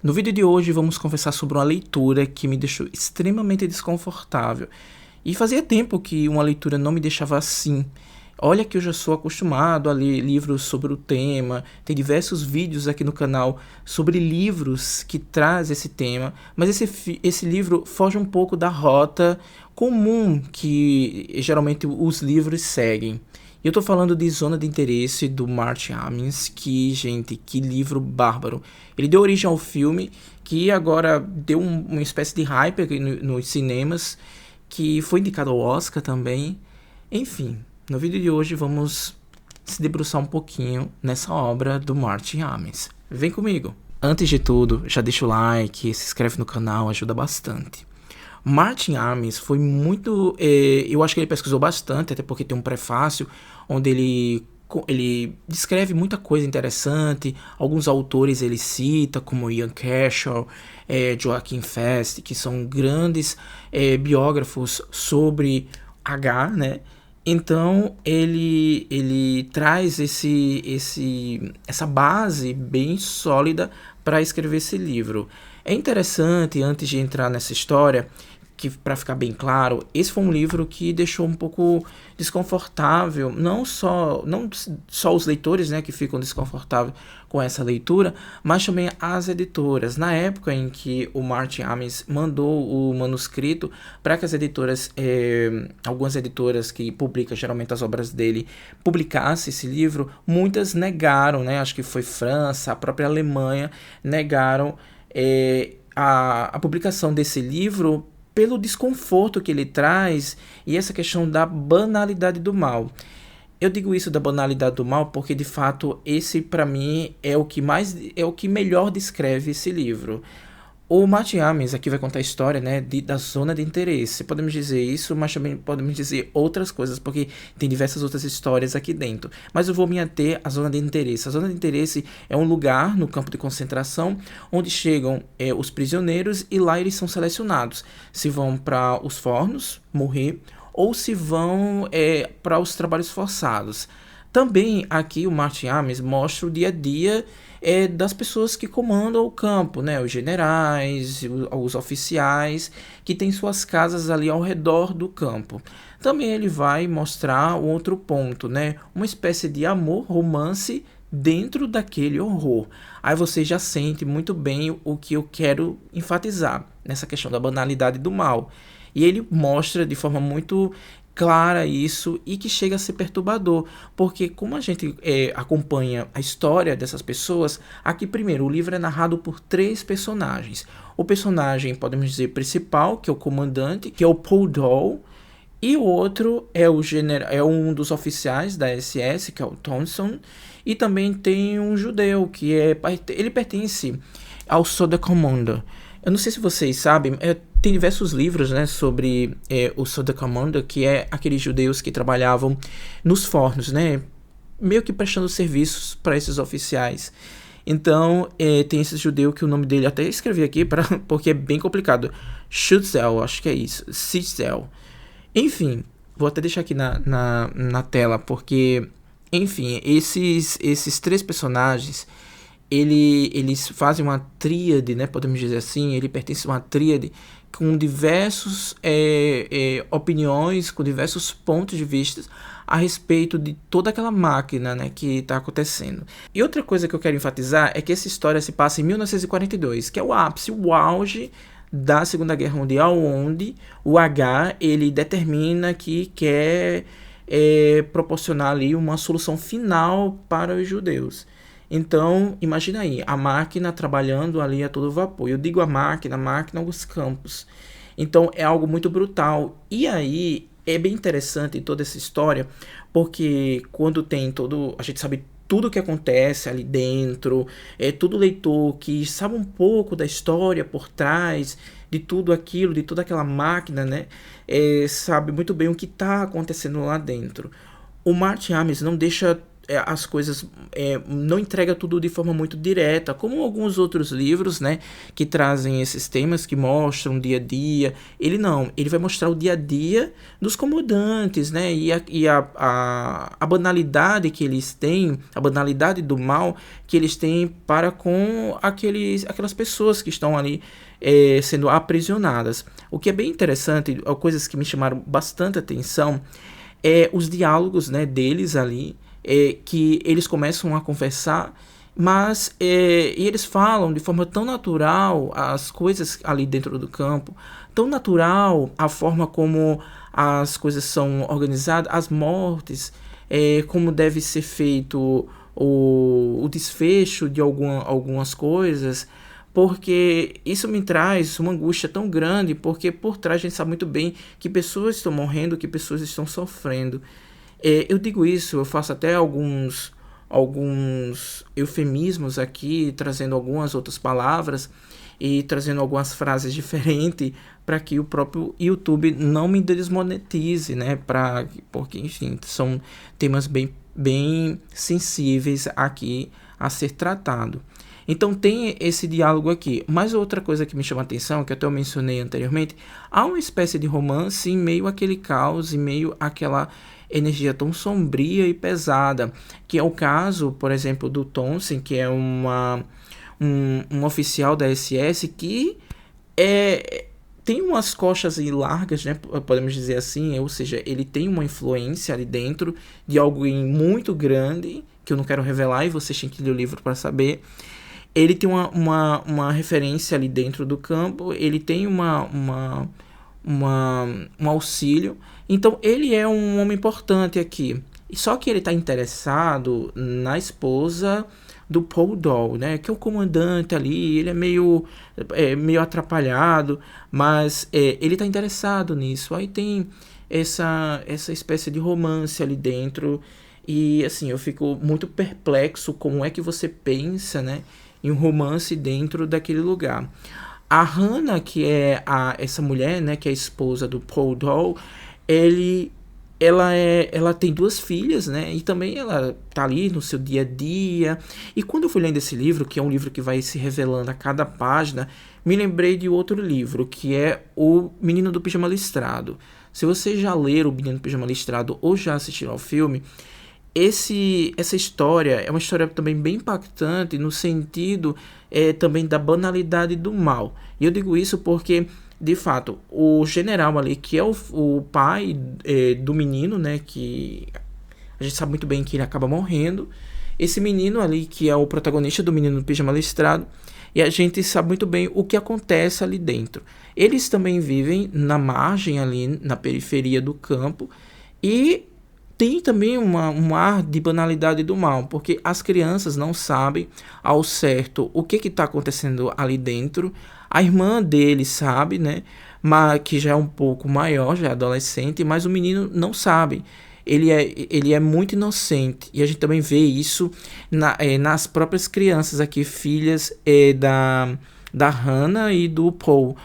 No vídeo de hoje vamos conversar sobre uma leitura que me deixou extremamente desconfortável. E fazia tempo que uma leitura não me deixava assim. Olha que eu já sou acostumado a ler livros sobre o tema, tem diversos vídeos aqui no canal sobre livros que traz esse tema, mas esse livro foge um pouco da rota comum que geralmente os livros seguem. Eu tô falando de Zona de Interesse, do Martin Amis, que, gente, que livro bárbaro. Ele deu origem ao filme, que agora deu uma espécie de hype aqui nos cinemas, que foi indicado ao Oscar também. Enfim, no vídeo de hoje vamos se debruçar um pouquinho nessa obra do Martin Amis. Vem comigo! Antes de tudo, já deixa o like, se inscreve no canal, ajuda bastante. Martin Amis foi muito. Eu acho que ele pesquisou bastante, até porque tem um prefácio onde ele descreve muita coisa interessante. Alguns autores ele cita, como Ian Kershaw, Joachim Fest, que são grandes biógrafos sobre H, né? Então ele traz essa base bem sólida para escrever esse livro. É interessante, antes de entrar nessa história, que para ficar bem claro, esse foi um livro que deixou um pouco desconfortável, não só os leitores, né, que ficam desconfortáveis com essa leitura, mas também as editoras. Na época em que o Martin Amis mandou o manuscrito para que as editoras, algumas editoras que publicam geralmente as obras dele, publicassem esse livro, muitas negaram, né, acho que foi França, a própria Alemanha, negaram a publicação desse livro pelo desconforto que ele traz e essa questão da banalidade do mal. Eu digo isso da banalidade do mal porque, de fato, esse para mim é o que melhor descreve esse livro. O Martin Amis aqui vai contar a história, né, da zona de interesse. Podemos dizer isso, mas também podemos dizer outras coisas, porque tem diversas outras histórias aqui dentro. Mas eu vou me ater à zona de interesse. A zona de interesse é um lugar no campo de concentração onde chegam os prisioneiros e lá eles são selecionados. Se vão para os fornos morrer ou se vão para os trabalhos forçados. Também aqui o Martin Amis mostra o dia a dia das pessoas que comandam o campo, né? Os generais, os oficiais que têm suas casas ali ao redor do campo. Também ele vai mostrar um outro ponto, né? Uma espécie de amor, romance dentro daquele horror. Aí você já sente muito bem o que eu quero enfatizar nessa questão da banalidade do mal. E ele mostra de forma muito clara isso e que chega a ser perturbador, porque como a gente acompanha a história dessas pessoas, aqui primeiro o livro é narrado por três personagens. O personagem, podemos dizer, principal, que é o comandante, que é o Paul Dole, e o outro é um dos oficiais da SS, que é o Thompson, e também tem um judeu, ele pertence ao Sonderkommando. Eu não sei se vocês sabem, tem diversos livros, né, sobre o Sonderkommando, que é aqueles judeus que trabalhavam nos fornos, né, meio que prestando serviços para esses oficiais. Então, tem esse judeu que o nome dele, até escrevi aqui, porque é bem complicado. Schutzel, acho que é isso. Schutzel. Enfim, vou até deixar aqui na tela, porque, enfim, esses três personagens, eles fazem uma tríade, né, podemos dizer assim, ele pertence a uma tríade com diversas opiniões, com diversos pontos de vista a respeito de toda aquela máquina, né, que está acontecendo. E outra coisa que eu quero enfatizar é que essa história se passa em 1942, que é o ápice, o auge da Segunda Guerra Mundial, onde o H ele determina que quer proporcionar ali uma solução final para os judeus. Então, imagina aí, a máquina trabalhando ali a todo vapor. Eu digo a máquina, os campos. Então, é algo muito brutal. E aí, é bem interessante toda essa história, porque quando tem a gente sabe tudo o que acontece ali dentro, todo leitor que sabe um pouco da história por trás de tudo aquilo, de toda aquela máquina, né, sabe muito bem o que está acontecendo lá dentro. O Martin Amis não deixa as coisas, não entrega tudo de forma muito direta, como alguns outros livros, né, que trazem esses temas, que mostram o dia a dia. Ele não, ele vai mostrar o dia a dia dos comandantes, né, a banalidade que eles têm, a banalidade do mal que eles têm para com aquelas pessoas que estão ali sendo aprisionadas. O que é bem interessante, coisas que me chamaram bastante atenção, os diálogos, né, deles ali, que eles começam a conversar, mas e eles falam de forma tão natural as coisas ali dentro do campo, tão natural a forma como as coisas são organizadas, as mortes, como deve ser feito o desfecho de algumas coisas, porque isso me traz uma angústia tão grande, porque por trás a gente sabe muito bem que pessoas estão morrendo, que pessoas estão sofrendo. Eu digo isso, eu faço até alguns eufemismos aqui, trazendo algumas outras palavras e trazendo algumas frases diferentes para que o próprio YouTube não me desmonetize, né? Porque, enfim, são temas bem sensíveis aqui a ser tratado. Então tem esse diálogo aqui. Mas outra coisa que me chama a atenção, que até eu mencionei anteriormente, há uma espécie de romance em meio àquele caos, em meio àquela energia tão sombria e pesada, que é o caso, por exemplo, do Thompson, que é um oficial da SS que tem umas costas largas, né, podemos dizer assim, ou seja, ele tem uma influência ali dentro de algo muito grande, que eu não quero revelar e vocês têm que ler o livro para saber. Ele tem uma referência ali dentro do campo, ele tem um auxílio, então ele é um homem importante aqui. Só que ele está interessado na esposa do Paul Doll, né, que é o comandante ali. Ele é meio atrapalhado, mas ele está interessado nisso. Aí tem essa espécie de romance ali dentro, e assim, eu fico muito perplexo como é que você pensa, né, em um romance dentro daquele lugar. A Hannah, que é essa mulher, né, que é a esposa do Paul Doll, ela tem duas filhas, né? E também ela tá ali no seu dia a dia. E quando eu fui lendo esse livro, que é um livro que vai se revelando a cada página, me lembrei de outro livro, que é O Menino do Pijama Listrado. Se você já leram O Menino do Pijama Listrado ou já assistiram ao filme, essa história é uma história também bem impactante no sentido também da banalidade do mal. E eu digo isso porque, de fato, o general ali, que é o pai do menino, né, que a gente sabe muito bem que ele acaba morrendo. Esse menino ali, que é o protagonista do Menino do Pijama Listrado, e a gente sabe muito bem o que acontece ali dentro. Eles também vivem na margem ali, na periferia do campo, e tem também um ar de banalidade do mal, porque as crianças não sabem ao certo o que está acontecendo ali dentro. A irmã dele sabe, né? Mas que já é um pouco maior, já é adolescente, mas o menino não sabe. Ele é muito inocente. E a gente também vê isso nas próprias crianças aqui, filhas da Hannah e do Paul.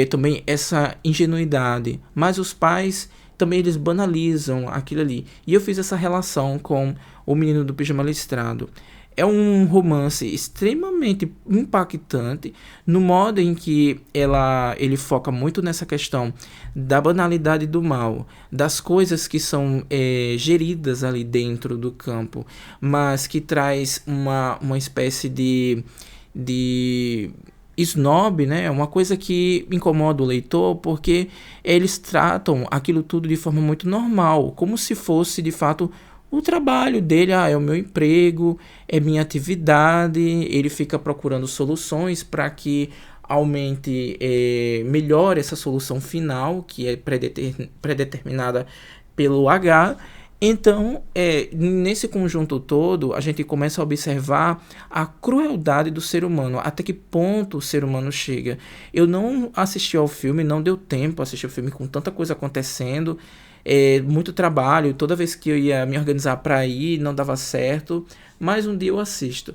Também essa ingenuidade. Mas os pais também eles banalizam aquilo ali. E eu fiz essa relação com O Menino do Pijama Listrado. É um romance extremamente impactante no modo em que ele foca muito nessa questão da banalidade do mal, das coisas que são geridas ali dentro do campo, mas que traz uma espécie de snob, né? Uma coisa que incomoda o leitor, porque eles tratam aquilo tudo de forma muito normal, como se fosse de fato o trabalho dele. É o meu emprego, é minha atividade. Ele fica procurando soluções para que aumente, melhore essa solução final, que é predeterminada pelo H. Então, nesse conjunto todo, a gente começa a observar a crueldade do ser humano, até que ponto o ser humano chega. Eu não assisti ao filme, não deu tempo a assistir ao filme com tanta coisa acontecendo, muito trabalho, toda vez que eu ia me organizar para ir, não dava certo, mas um dia eu assisto.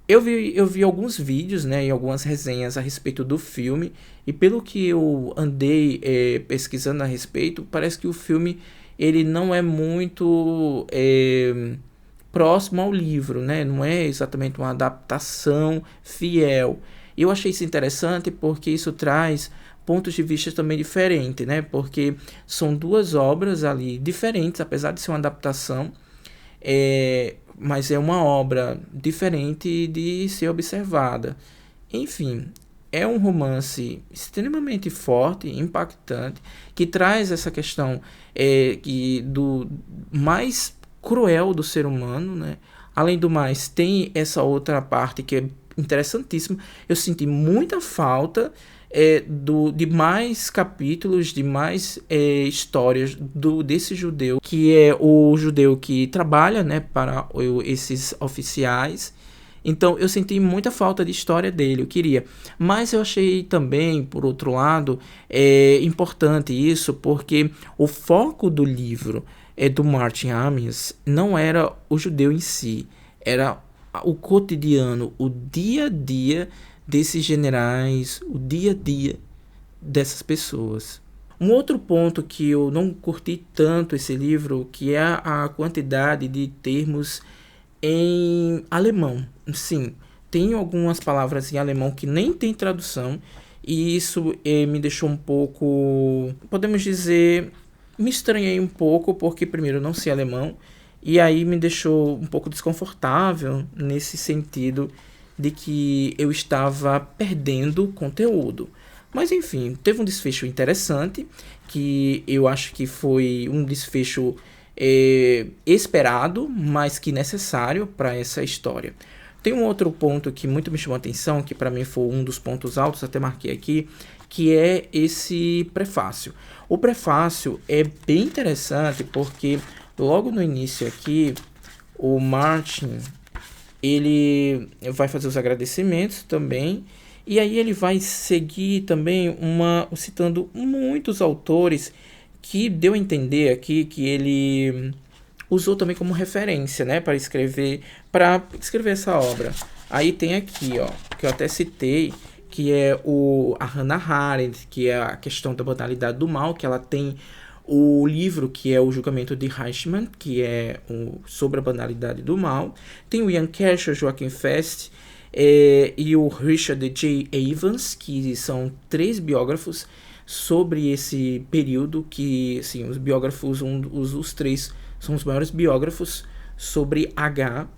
Eu vi alguns vídeos, né, e algumas resenhas a respeito do filme, e pelo que eu andei pesquisando a respeito, parece que o filme ele não é muito próximo ao livro, né? Não é exatamente uma adaptação fiel. Eu achei isso interessante porque isso traz pontos de vista também diferentes, né? Porque são duas obras ali diferentes, apesar de ser uma adaptação, mas é uma obra diferente de ser observada. Enfim, é um romance extremamente forte, impactante, que traz essa questão do mais cruel do ser humano, né? Além do mais, tem essa outra parte que é interessantíssima. Eu senti muita falta de mais capítulos, de mais histórias desse judeu, que é o judeu que trabalha, né, para esses oficiais. Então eu senti muita falta de história dele, eu queria. Mas eu achei também, por outro lado, importante isso, porque o foco do livro do Martin Amis não era o judeu em si, era o cotidiano, o dia a dia desses generais, o dia a dia dessas pessoas. Um outro ponto que eu não curti tanto esse livro, que é a quantidade de termos em alemão. Sim, tem algumas palavras em alemão que nem tem tradução, e isso me deixou um pouco, podemos dizer, me estranhei um pouco, porque primeiro eu não sei alemão, e aí me deixou um pouco desconfortável nesse sentido de que eu estava perdendo conteúdo. Mas enfim, teve um desfecho interessante, que eu acho que foi um desfecho esperado, mas que necessário para essa história. Tem um outro ponto que muito me chamou a atenção, que para mim foi um dos pontos altos, até marquei aqui, que é esse prefácio. O prefácio é bem interessante porque logo no início aqui, o Martin, ele vai fazer os agradecimentos também, e aí ele vai seguir também citando muitos autores, que deu a entender aqui que ele usou também como referência, né, para escrever essa obra. Aí tem aqui, ó, que eu até citei, que é a Hannah Arendt, que é a questão da banalidade do mal, que ela tem o livro que é o Julgamento de Eichmann, que é sobre a banalidade do mal. Tem o Ian Kershaw, Joachim Fest e o Richard J. Evans, que são 3 biógrafos sobre esse período, que assim, os biógrafos, os 3 são os maiores biógrafos sobre H.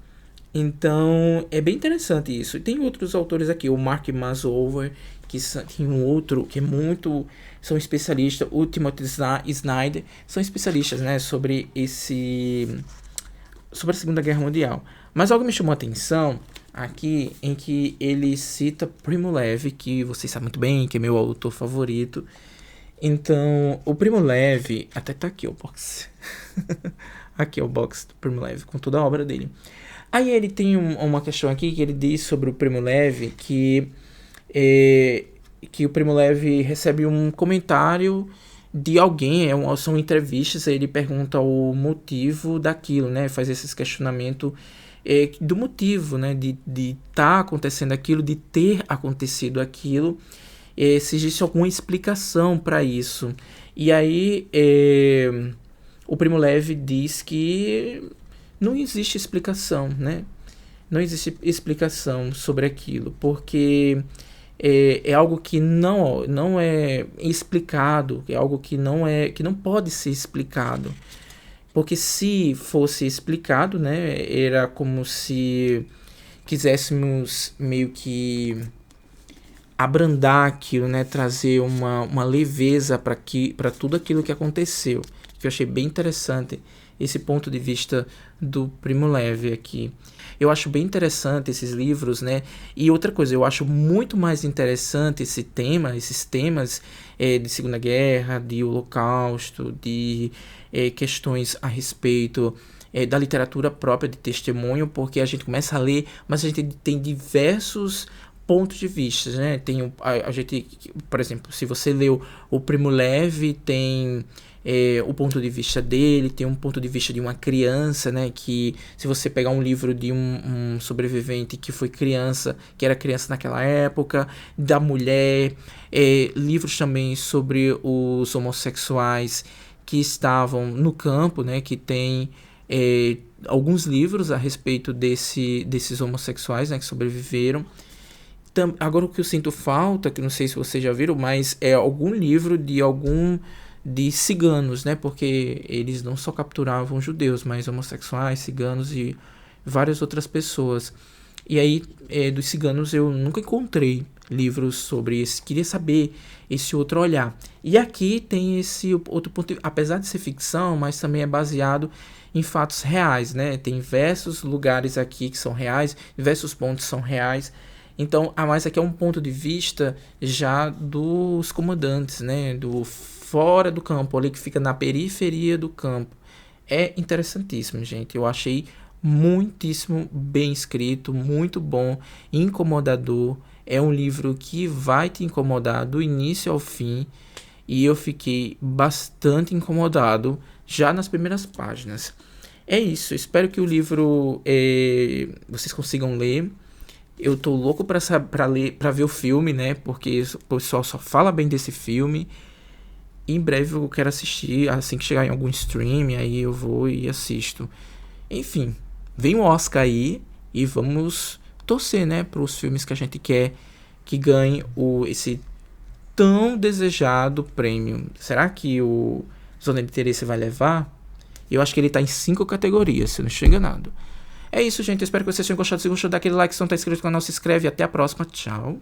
Então é bem interessante isso. E tem outros autores aqui, o Mark Masover, que tem um outro que é muito, são especialistas, o Timothy Snyder, são especialistas, né, sobre a Segunda Guerra Mundial. Mas algo me chamou a atenção aqui, em que ele cita Primo Levi, que vocês sabem muito bem, que é meu autor favorito. Então, o Primo Levi, até tá aqui o box. Aqui é o box do Primo Levi, com toda a obra dele. Aí ele tem uma questão aqui que ele diz sobre o Primo Levi, que o Primo Levi recebe um comentário de alguém, são entrevistas, aí ele pergunta o motivo daquilo, né? Faz esses questionamentos do motivo, né? De estar acontecendo aquilo, de ter acontecido aquilo, se existe alguma explicação para isso. E aí o Primo Levi diz que não existe explicação, né? Não existe explicação sobre aquilo, porque é algo que não é explicado, é algo que não pode ser explicado. Porque se fosse explicado, né, era como se quiséssemos meio que abrandar aquilo, né, trazer uma leveza para tudo aquilo que aconteceu. Que eu achei bem interessante esse ponto de vista do Primo Levi aqui. Eu acho bem interessante esses livros, né? E outra coisa, eu acho muito mais interessante esses temas de Segunda Guerra, de Holocausto, de questões a respeito da literatura própria de testemunho, porque a gente começa a ler, mas a gente tem diversos pontos de vista, né? A gente, por exemplo, se você leu o Primo Levi, tem o ponto de vista dele, tem um ponto de vista de uma criança, né? Que se você pegar um livro de um sobrevivente que foi criança, que era criança naquela época, da mulher, livros também sobre os homossexuais que estavam no campo, né? Que tem alguns livros a respeito desses homossexuais, né, que sobreviveram. Agora o que eu sinto falta, que não sei se vocês já viram, mas é algum livro de ciganos, né? Porque eles não só capturavam judeus, mas homossexuais, ciganos e várias outras pessoas. E aí, dos ciganos eu nunca encontrei livros sobre isso. Queria saber esse outro olhar. E aqui tem esse outro ponto, apesar de ser ficção, mas também é baseado em fatos reais, né? Tem diversos lugares aqui que são reais, diversos pontos são reais. Então, a mais aqui é um ponto de vista já dos comandantes, né? Do fora do campo, ali que fica na periferia do campo. É interessantíssimo, gente. Eu achei muitíssimo bem escrito, muito bom, incomodador. É um livro que vai te incomodar do início ao fim. E eu fiquei bastante incomodado já nas primeiras páginas. É isso. Espero que o livro vocês consigam ler. Eu tô louco pra ler, pra ver o filme, né? Porque o pessoal só fala bem desse filme. E em breve eu quero assistir, assim que chegar em algum stream, aí eu vou e assisto. Enfim, vem o Oscar aí e vamos torcer, né, pros filmes que a gente quer que ganhe esse tão desejado prêmio. Será que o Zona de Interesse vai levar? Eu acho que ele tá em 5 categorias, se eu não estiver enganado. É isso, gente. Eu espero que vocês tenham gostado. Se gostou, dá aquele like. Se não tá inscrito no canal, se inscreve. Até a próxima. Tchau.